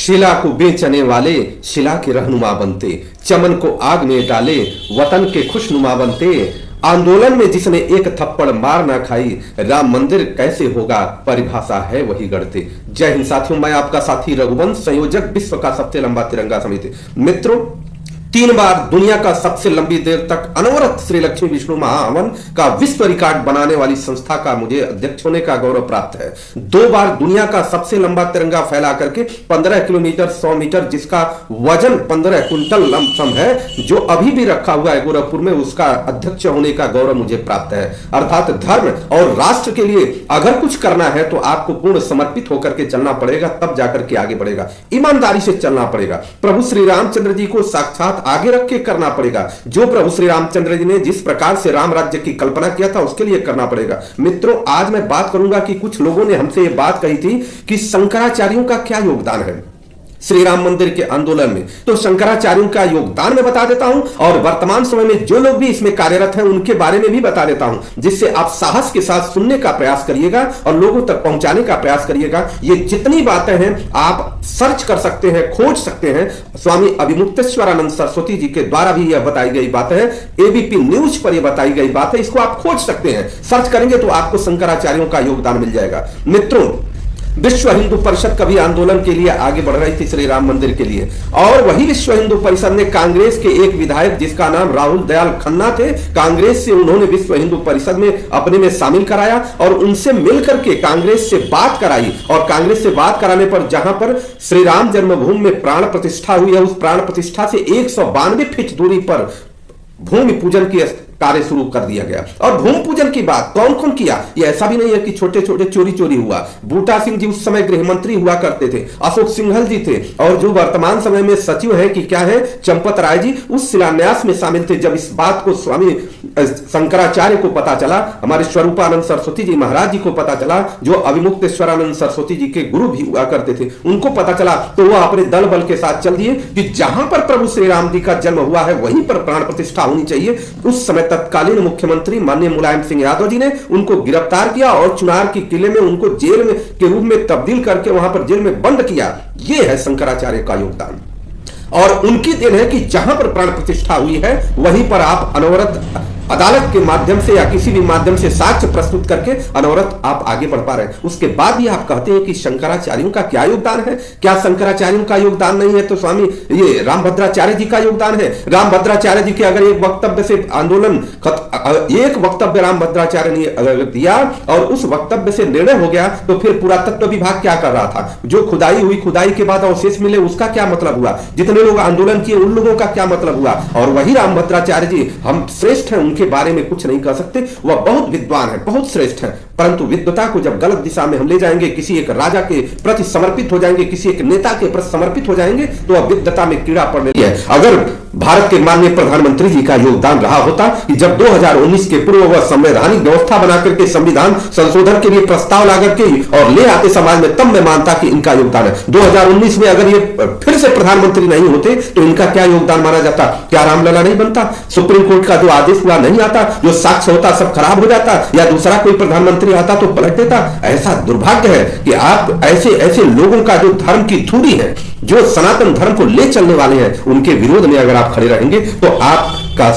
शिला को बेचने वाले शिला के रहनुमा बनते, चमन को आग में डाले वतन के खुशनुमा बनते। आंदोलन में जिसने एक थप्पड़ मार ना खाई, राम मंदिर कैसे होगा परिभाषा है वही गढ़ते। जय हिंद साथियों, मैं आपका साथी रघुवंश, संयोजक विश्व का सबसे लंबा तिरंगा समिति। मित्रों, 3 बार दुनिया का सबसे लंबी देर तक अनवरत श्री लक्ष्मी विष्णु महाहवन का विश्व रिकॉर्ड बनाने वाली संस्था का मुझे अध्यक्ष होने का गौरव प्राप्त है। 2 बार दुनिया का सबसे लंबा तिरंगा फैला करके 15 किलोमीटर 100 मीटर, जिसका वजन 15 कुंटल लमसम है, जो अभी भी रखा हुआ है गोरखपुर में, उसका अध्यक्ष होने का गौरव मुझे प्राप्त है। अर्थात धर्म और राष्ट्र के लिए अगर कुछ करना है तो आपको पूर्ण समर्पित होकर के चलना पड़ेगा, तब जाकर के आगे बढ़ेगा। ईमानदारी से चलना पड़ेगा। प्रभु श्री रामचंद्र जी को साक्षात आगे रख के करना पड़ेगा। जो प्रभु श्री रामचंद्र जी ने जिस प्रकार से राम राज्य की कल्पना किया था उसके लिए करना पड़ेगा। मित्रों, आज मैं बात करूंगा कि कुछ लोगों ने हमसे यह बात कही थी कि शंकराचार्यों का क्या योगदान है श्री राम मंदिर के आंदोलन में। तो शंकराचार्यों का योगदान मैं बता देता हूं, और वर्तमान समय में जो लोग भी इसमें कार्यरत हैं उनके बारे में भी बता देता हूं, जिससे आप साहस के साथ सुनने का प्रयास करिएगा और लोगों तक पहुंचाने का प्रयास करिएगा। ये जितनी बातें हैं आप सर्च कर सकते हैं, खोज सकते हैं। स्वामी अभिमुक्तेश्वरानंद सरस्वती जी के द्वारा भी यह बताई गई बात है, एबीपी न्यूज पर यह बताई गई बात है। इसको आप खोज सकते हैं, सर्च करेंगे तो आपको शंकराचार्यों का योगदान मिल जाएगा। मित्रों, विश्व हिंदू परिषद कभी आंदोलन के लिए आगे बढ़ रही थी श्री राम मंदिर के लिए, और वही विश्व हिंदू परिषद ने कांग्रेस के एक विधायक जिसका नाम राहुल दयाल खन्ना थे, कांग्रेस से उन्होंने विश्व हिंदू परिषद में अपने में शामिल कराया और उनसे मिलकर के कांग्रेस से बात कराई। और कांग्रेस से बात कराने पर जहां पर श्री राम जन्मभूमि में प्राण प्रतिष्ठा हुई है, उस प्राण प्रतिष्ठा से 192 फीट दूरी पर भूमि पूजन की कार्य शुरू कर दिया गया। और भूमि पूजन की बात कौन कौन किया, ये ऐसा भी नहीं है कि छोटे छोटे चोरी चोरी हुआ। बूटा सिंह जी उस समय गृह मंत्री हुआ करते थे, अशोक सिंघल जी थे, और जो वर्तमान समय में सचिव है कि क्या है, चंपत राय जी, उस शिलान्यास में शामिल थे। जब इस बात को स्वामी शंकराचार्य को पता चला, हमारे स्वरूपानंद सरस्वती जी महाराज जी को पता चला, जो अभिमुक्तेश्वरानंद सरस्वती जी के गुरु भी हुआ करते थे, उनको पता चला, तो वह अपने दल बल के साथ चल दिए कि जहां पर प्रभु श्री राम जी का जन्म हुआ है वहीं पर प्राण प्रतिष्ठा होनी चाहिए। उस समय तत्कालीन मुख्यमंत्री माननीय मुलायम सिंह यादव जी ने उनको गिरफ्तार किया और चुनार के किले में उनको जेल में के रूप में तब्दील करके वहां पर जेल में बंद किया। यह है शंकराचार्य का योगदान, और उनकी देन है कि जहां पर प्राण प्रतिष्ठा हुई है वहीं पर आप अनवरत अदालत के माध्यम से या किसी भी माध्यम से साक्ष्य प्रस्तुत करके अनवरत आप आगे बढ़ पा रहे हैं। उसके बाद भी आप कहते हैं कि शंकराचार्यों का क्या योगदान है? क्या शंकराचार्यों का योगदान नहीं है तो स्वामी ये रामभद्राचार्य जी का योगदान है। रामभद्राचार्य जी के अगर एक वक्तव्य से आंदोलन एक वक्तव्य रामभद्राचार्य ने अगर दिया और उस वक्तव्य से निर्णय हो गया, तो फिर पुरातत्व विभाग क्या कर रहा था? जो खुदाई हुई, खुदाई के बाद अवशेष मिले, उसका क्या मतलब हुआ? जितने लोग आंदोलन किए उन लोगों का क्या मतलब हुआ? और वही रामभद्राचार्य जी, हम श्रेष्ठ हैं, उनके बारे में कुछ नहीं कह सकते, वह बहुत विद्वान है, बहुत श्रेष्ठ है, परंतु विद्वता को जब गलत दिशा में हम ले जाएंगे, किसी एक राजा के प्रति समर्पित हो जाएंगे, किसी एक नेता के प्रति समर्पित हो जाएंगे, तो वह विद्वता में कीड़ा पड़ने लगी है। अगर भारत के माननीय प्रधानमंत्री जी का योगदान रहा होता कि जब 2019 के पूर्व वह संवैधानिक व्यवस्था बना करके संविधान संशोधन के लिए प्रस्ताव ला करके और ले आते समाज में, तब मैं मानता कि इनका योगदान है। 2019 में अगर ये फिर से प्रधानमंत्री नहीं होते तो इनका क्या योगदान माना जाता? क्या रामलला नहीं बनता? सुप्रीम कोर्ट का जो आदेश हुआ नहीं आता, जो साक्ष्य होता सब खराब हो जाता, या दूसरा कोई प्रधानमंत्री आता तो पलट देता? ऐसा दुर्भाग्य है कि आप ऐसे ऐसे लोगों का जो धर्म की धुरी है, जो सनातन धर्म को ले चलने वाले हैं, उनके विरोध में अगर आप खड़े रहेंगे तो आपका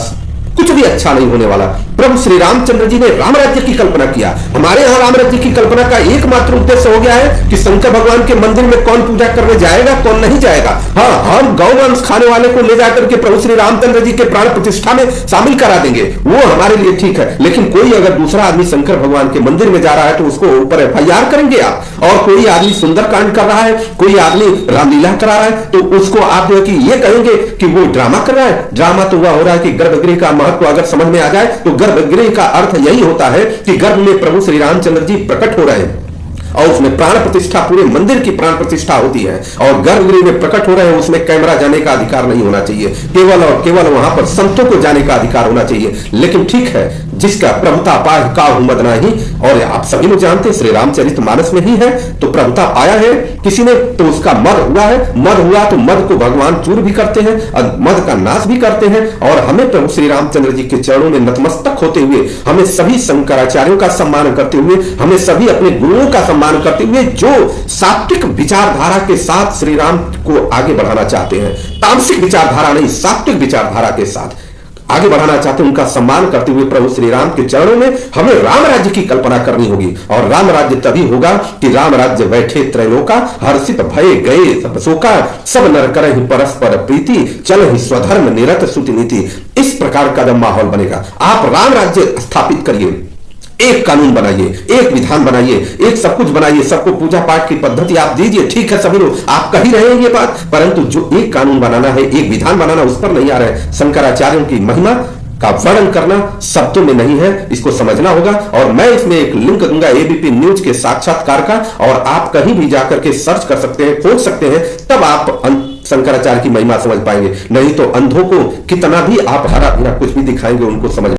कुछ भी अच्छा नहीं होने वाला। प्रभु श्री रामचंद्र जी ने राम राज्य की कल्पना किया। हमारे यहां राम राज्य की कल्पना का एकमात्र उद्देश्य हो गया है कि शंकर भगवान के मंदिर में कौन पूजा करने जाएगा, कौन नहीं जाएगा। हाँ, हम गौवंश खाने वाले को ले जाकर के प्रभु श्री रामचंद्र जी के प्राण प्रतिष्ठा में शामिल करा देंगे, वो हमारे लिए ठीक है। लेकिन कोई अगर दूसरा आदमी शंकर भगवान के मंदिर में जा रहा है तो उसको ऊपर FIR करेंगे आप। और कोई आदमी सुंदरकांड कर रहा है, कोई आदमी रामलीला करा रहा है, तो उसको आप जो कि ये कहेंगे कि वो ड्रामा कर रहा है। ड्रामा तो वह हो रहा है कि गर्भगृह का महत्व अगर समझ में आ जाए तो गर्भगृह का अर्थ यही होता है कि गर्भ में प्रभु श्री रामचंद्र जी प्रकट हो रहे हैं और उसमें प्राण प्रतिष्ठा, पूरे मंदिर की प्राण प्रतिष्ठा होती है और गर्भगृह में प्रकट हो रहे हैं, उसमें कैमरा जाने का अधिकार नहीं होना चाहिए, केवल और केवल वहां पर संतों को जाने का अधिकार होना चाहिए। लेकिन ठीक है, जिसका प्रभुता पाय का मद नहीं, और आप सभी लोग जानते हैं श्री रामचरितमानस में ही है, तो प्रभुता पाया है किसी ने तो उसका मद हुआ है। मद हुआ तो मद को भगवान चूर भी करते हैं और मद का नाश भी करते हैं। और हमें प्रभु श्री रामचंद्र जी के चरणों में नतमस्तक होते हुए, हमें सभी शंकराचार्यों का सम्मान करते हुए, हमें सभी अपने गुरुओं का सम्मान सम्मान करते हुए जो सात्विक विचारधारा के साथ श्री राम को आगे बढ़ाना चाहते हैं, तामसिक विचारधारा नहीं, सात्विक विचारधारा के साथ आगे बढ़ाना चाहते हैं, उनका सम्मान करते हुए प्रभु श्री राम के चरणों में हमें राम राज्य की कल्पना करनी होगी। और राम राज्य तभी होगा कि राम राज्य बैठे त्रैलोका, हर्षित भय गए सब शोका, सब नर करहि परस्पर प्रीति, चलहि स्वधर्म निरत सुति नीति। इस प्रकार का जब माहौल बनेगा, आप राम राज्य स्थापित करिए, एक कानून बनाइए, एक विधान बनाइए, एक सब कुछ बनाइए, सबको पूजा पाठ की पद्धति आप दीजिए, ठीक है सभी लोग आप कह ही रहे हैं ये बात, परंतु जो एक कानून बनाना है, एक विधान बनाना, उस पर नहीं आ रहे हैं। शंकराचार्यों की महिमा का वर्णन करना शब्दों में नहीं है, इसको समझना होगा। और मैं इसमें एक लिंक दूंगा एबीपी न्यूज के साक्षात्कार का, और आप कहीं भी जाकर के सर्च कर सकते हैं, खोज सकते हैं, तब आप शंकराचार्य की महिमा समझ पाएंगे। नहीं तो अंधों को कितना भी आप हरा भरा कुछ भी दिखाएंगे, उनको समझ